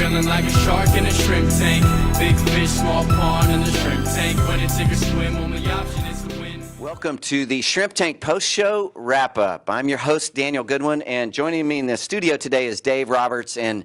feeling like a shark in a shrimp tank. Big fish, small pond in the shrimp tank. When it take a swim, only option is to win. Welcome to the Shrimp Tank Post-Show Wrap-Up. I'm your host, Daniel Goodwin, and joining me in the studio today is Dave Roberts and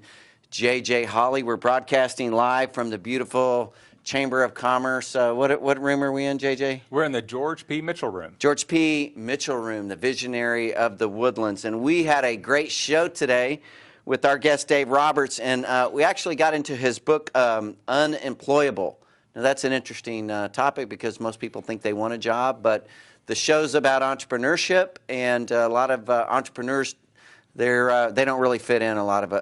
JJ Hawley. We're broadcasting live from the beautiful Chamber of Commerce. What room are we in, JJ? We're in the George P. Mitchell room. George P. Mitchell room, the visionary of the Woodlands. And we had a great show today with our guest, Dave Roberts, and we actually got into his book, Unemployable. Now, that's an interesting topic because most people think they want a job, but the show's about entrepreneurship, and a lot of entrepreneurs, they don't really fit in a lot of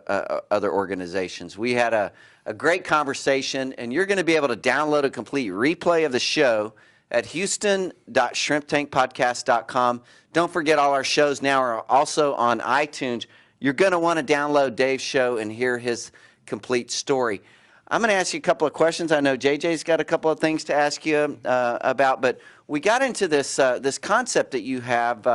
other organizations. We had a great conversation, and you're going to be able to download a complete replay of the show at houston.shrimptankpodcast.com. Don't forget, all our shows now are also on iTunes. You're going to want to download Dave's show and hear his complete story. I'm going to ask you a couple of questions. I know JJ's got a couple of things to ask you about, but we got into this this concept that you have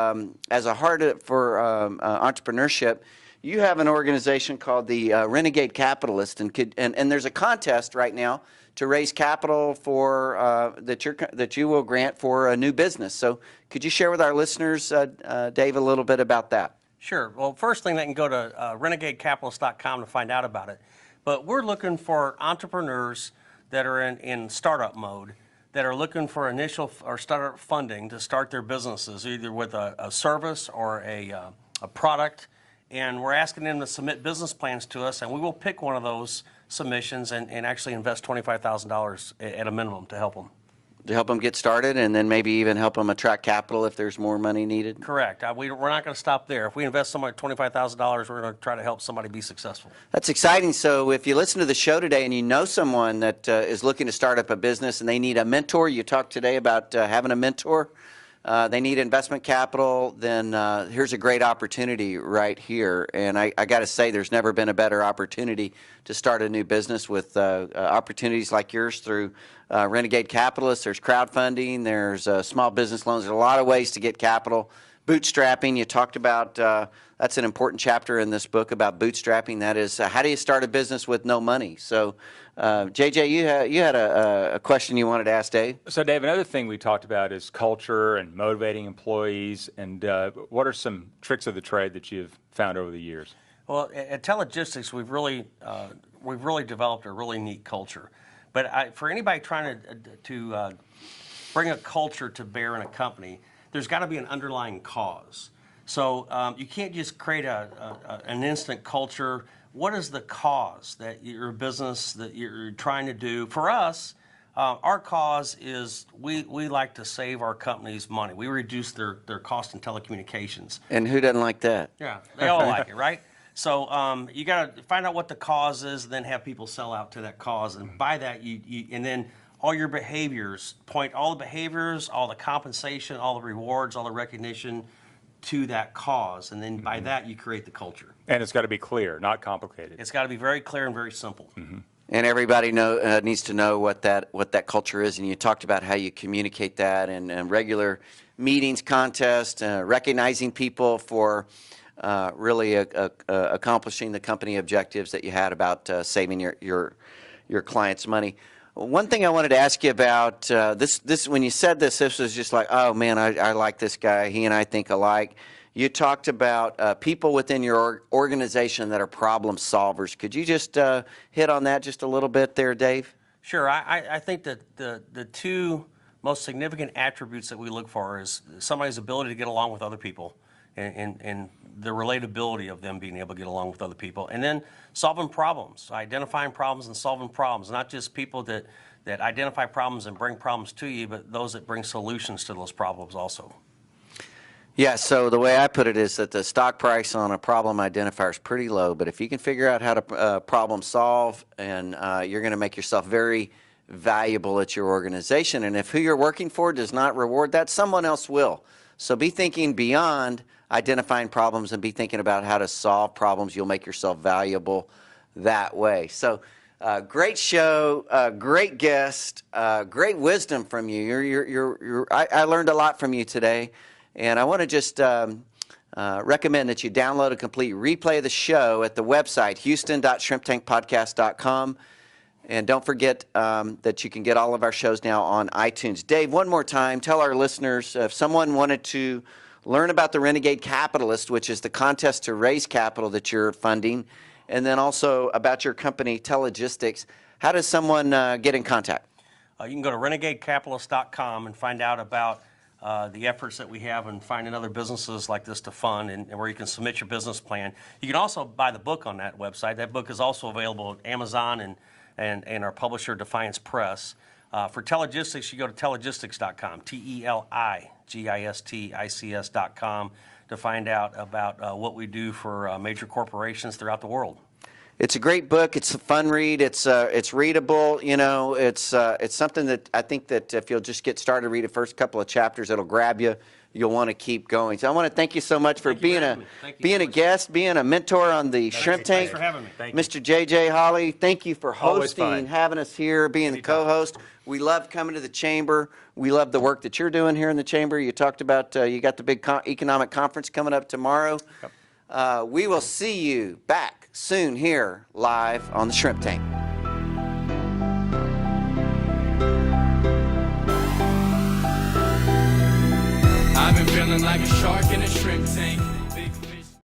as a heart for entrepreneurship. You have an organization called the Renegade Capitalist, and there's a contest right now to raise capital for that you will grant for a new business. So could you share with our listeners, Dave, a little bit about that? Sure. Well, first thing, they can go to renegadecapitalist.com to find out about it. But we're looking for entrepreneurs that are in startup mode, that are looking for initial or startup funding to start their businesses, either with a service or a product. And we're asking them to submit business plans to us, and we will pick one of those submissions and actually invest $25,000 at a minimum to help them. To help them get started, and then maybe even help them attract capital if there's more money needed? Correct. We're not going to stop there. If we invest somebody $25,000, we're going to try to help somebody be successful. That's exciting. So if you listen to the show today and you know someone that is looking to start up a business and they need a mentor, you talked today about having a mentor, they need investment capital, then here's a great opportunity right here. And I got to say, there's never been a better opportunity to start a new business with opportunities like yours through Renegade Capitalists. There's crowdfunding, there's small business loans. There's a lot of ways to get capital. Bootstrapping, you talked about, that's an important chapter in this book about bootstrapping. That is, how do you start a business with no money? So, JJ, you had a question you wanted to ask Dave? So, Dave, another thing we talked about is culture and motivating employees. And what are some tricks of the trade that you've found over the years? Well, at Teligistics, we've really developed a really neat culture. But for anybody trying to bring a culture to bear in a company, there's got to be an underlying cause. So you can't just create an instant culture. What is the cause that your business, that you're trying to do? For us, our cause is we like to save our companies money. We reduce their cost in telecommunications. And who doesn't like that? Yeah, they all like it, right? So you got to find out what the cause is, then have people sell out to that cause, and by that and then all your behaviors, all the behaviors, all the compensation, all the rewards, all the recognition to that cause, and then by that you create the culture. And it's got to be clear, not complicated. It's got to be very clear and very simple. Mm-hmm. And everybody needs to know what that culture is. And you talked about how you communicate that and regular meetings, contests, recognizing people for really accomplishing the company objectives that you had about saving your clients' money. One thing I wanted to ask you about this when you said this was just like, oh man, I like this guy. He and I think alike. You talked about people within your organization that are problem solvers. Could you just hit on that just a little bit there, Dave? Sure. I think that the two most significant attributes that we look for is somebody's ability to get along with other people, and the relatability of them being able to get along with other people, and then solving problems, identifying problems and solving problems, not just people that identify problems and bring problems to you, but those that bring solutions to those problems also. Yeah, so the way I put it is that the stock price on a problem identifier is pretty low, but if you can figure out how to problem solve, and you're going to make yourself very valuable at your organization, and if who you're working for does not reward that, someone else will. So be thinking beyond identifying problems and be thinking about how to solve problems. You'll make yourself valuable that way. So great show, great guest, great wisdom from you. I learned a lot from you today, and I want to just recommend that you download a complete replay of the show at the website, houston.shrimptankpodcast.com. And don't forget that you can get all of our shows now on iTunes. Dave, one more time, tell our listeners, if someone wanted to learn about the Renegade Capitalist, which is the contest to raise capital that you're funding, and then also about your company, Teligistics, how does someone get in contact? You can go to renegadecapitalist.com and find out about the efforts that we have in finding other businesses like this to fund, and where you can submit your business plan. You can also buy the book on that website. That book is also available at Amazon and our publisher, Defiance Press. For Teligistics, you go to teligistics.com, Teligistics.com, to find out about what we do for major corporations throughout the world. It's a great book. It's a fun read. It's readable. You know, it's something that I think that if you'll just get started, read the first couple of chapters, it'll grab you. You'll want to keep going. So I want to thank you so much for being a guest, being a mentor on the Shrimp Tank. Thanks for having me. Mr. J.J. Holly, thank you for Always hosting, fun. having us here, being the co-host. We love coming to the chamber. We love the work that you're doing here in the chamber. You talked about you got the big economic conference coming up tomorrow. Yep. We will see you back soon here live on the Shrimp Tank. I've been feeling like a shark in a shrimp tank.